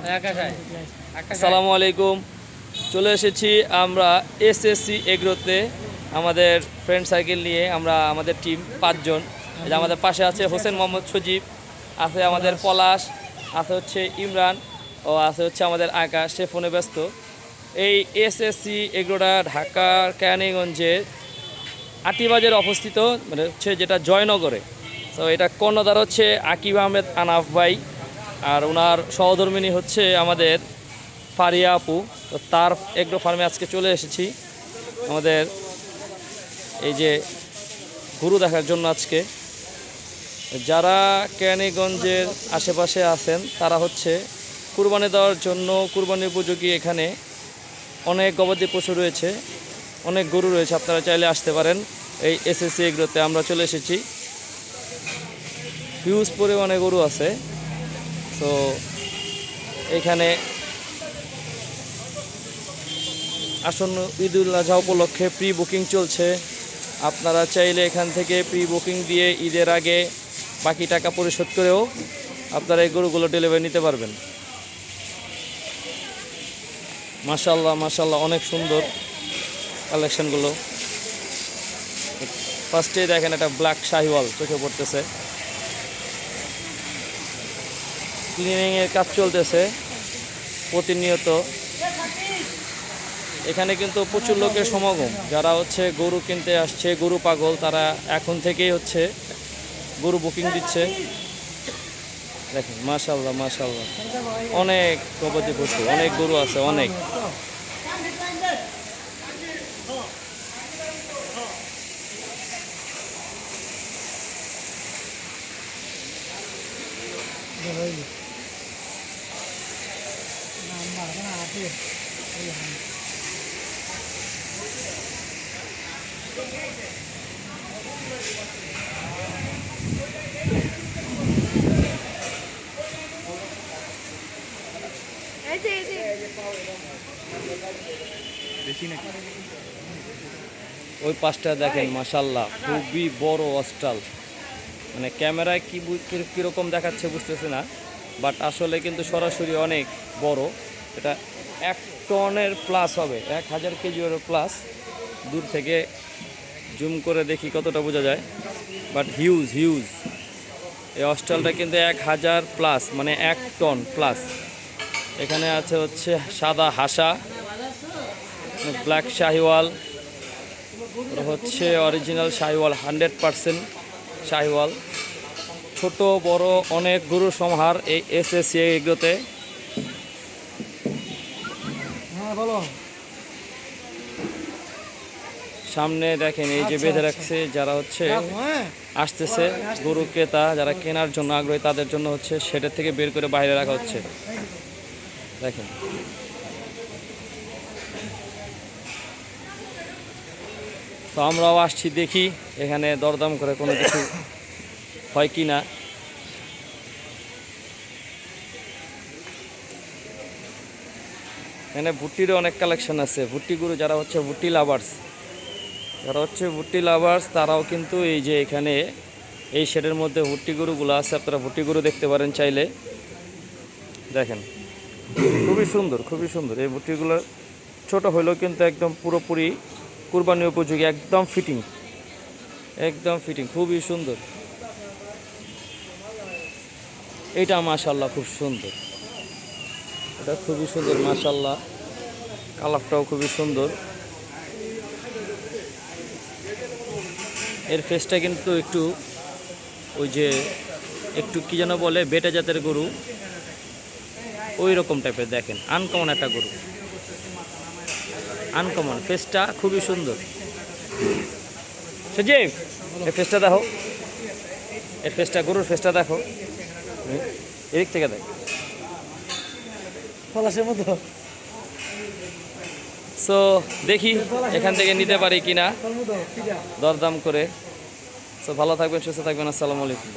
আসসালামু আলাইকুম। চলে এসেছি আমরা এসএসসি এগ্রোতে আমাদের ফ্রেন্ড সার্কেল নিয়ে। আমরা আমাদের টিম 5 জন। এই যে আমাদের পাশে আছে হোসেন মোহাম্মদ সজীব, আছে আমাদের পলাশ, আছে হচ্ছে ইমরান ও আছে হচ্ছে আমাদের আকাশ। সে ফোনে ব্যস্ত। এই এসএসসি এগ্রোটা ঢাকার কেরানীগঞ্জের আটিবাজারে অবস্থিত, মানে হচ্ছে যেটা জয়নগরে। তো এটা কর্ণধার হচ্ছে আকিব আহমেদ আনাফ ভাই, আর ওনার সহধর্মিনী হচ্ছে আমাদের ফারিয়া আপু। তো তার এগ্রো ফার্মে আজকে চলে এসেছি আমাদের এই যে গরু দেখার জন্য। আজকে যারা কেরানীগঞ্জের আশেপাশে আছেন তারা হচ্ছে কুরবানি দেওয়ার জন্য, কুরবানি উপযোগী এখানে অনেক গবাদি পশু রয়েছে, অনেক গরু রয়েছে। আপনারা চাইলে আসতে পারেন এই এসএসসি এগ্রোতে। আমরা চলে এসেছি, হিউজ পরিমাণে গরু আছে। তো এখানে আসন্ন ঈদুল আজহা উপলক্ষে প্রি বুকিং চলছে। আপনারা চাইলে এখান থেকে প্রি বুকিং দিয়ে ঈদের আগে বাকি টাকা পরিশোধ করেও আপনারা এই গরুগুলো ডেলিভারি নিতে পারবেন। মাশাআল্লাহ মাশাআল্লাহ, অনেক সুন্দর কালেকশনগুলো। ফার্স্টে দেখেন একটা ব্ল্যাক শাহিওয়াল চোখে পড়তেছে। ক্লিনিংয়ের কাজ চলতেছে প্রতিনিয়ত। এখানে কিন্তু প্রচুর লোকের সমাগম, যারা হচ্ছে গরু কিনতে আসছে, গরু পাগল, তারা এখন থেকেই হচ্ছে গরু বুকিং দিচ্ছে। দেখেন মাশাআল্লাহ মাশাআল্লাহ, অনেক গবাদি পশু, অনেক গরু আছে, অনেক। ওই পাশটা দেখেন মাশাআল্লাহ, খুবই বড় অস্ট্রাল। মানে ক্যামেরায় কীরকম দেখাচ্ছে বুঝতেছে না, বাট আসলে কিন্তু সরাসরি অনেক বড়। এটা 1 টনের প্লাস হবে, 1000 কেজিরও প্লাস। দূর থেকে জুম করে দেখি কতটা বোঝা যায়, বাট হিউজ হিউজ। এই অস্ট্রালটা কিন্তু 1000 প্লাস, মানে 1 টন প্লাস। এখানে আছে হচ্ছে সাদা হাসা, ব্ল্যাক শাহিওয়াল, হচ্ছে অরিজিনাল শাহিওয়াল, 100% শাহিওয়াল। ছোট বড় অনেক গরুর সমাহার এই এসএসসি এগ্রোতে। সামনে দেখেন এই যে বেঁধে রাখছে, যারা হচ্ছে আসতেছে গরু ক্রেতা, যারা কেনার জন্য আগ্রহী, তাদের জন্য হচ্ছে সেটার থেকে বের করে বাইরে রাখা হচ্ছে। দেখেন তো আমরাও আসছি, দেখি এখানে দরদাম করে কোনো কিছু হয় কি না। এখানে ভুট্টিরও অনেক কালেকশন আছে। ভুট্টি গরু, যারা হচ্ছে ভুট্টি লাভার্স, তারাও কিন্তু এই যে এখানে এই শেডের মধ্যে ভুট্টি গরুগুলো আছে। আপনারা ভুট্টি গরু দেখতে পারেন চাইলে। দেখেন খুবই সুন্দর, খুবই সুন্দর। এই ভুট্টিগুলো ছোট হইলেও কিন্তু একদম পুরোপুরি কুরবানি উপযোগী, একদম ফিটিং, একদম ফিটিং, খুবই সুন্দর। এইটা মাশাআল্লাহ খুব সুন্দর, এটা খুবই সুন্দর মাশাআল্লাহ। কালারটাও খুবই সুন্দর। এর ফেসটা কিন্তু একটু ওই যে একটু কি যেন বলে, বেটা জাতের গরু, ওই রকম টাইপের। দেখেন আনকমন একটা গরু, আনকমন। ফেসটা খুবই সুন্দর। সজীব, এই ফেসটা দেখো, এর ফেসটা, গরুর ফেসটা দেখো, এদিক থেকে দেখ, পলাশের মতো। সো দেখি এখান থেকে নিতে পারি কিনা দরদাম করে। সো ভালো থাকবেন, সুস্থ থাকবেন। আসসালামু আলাইকুম।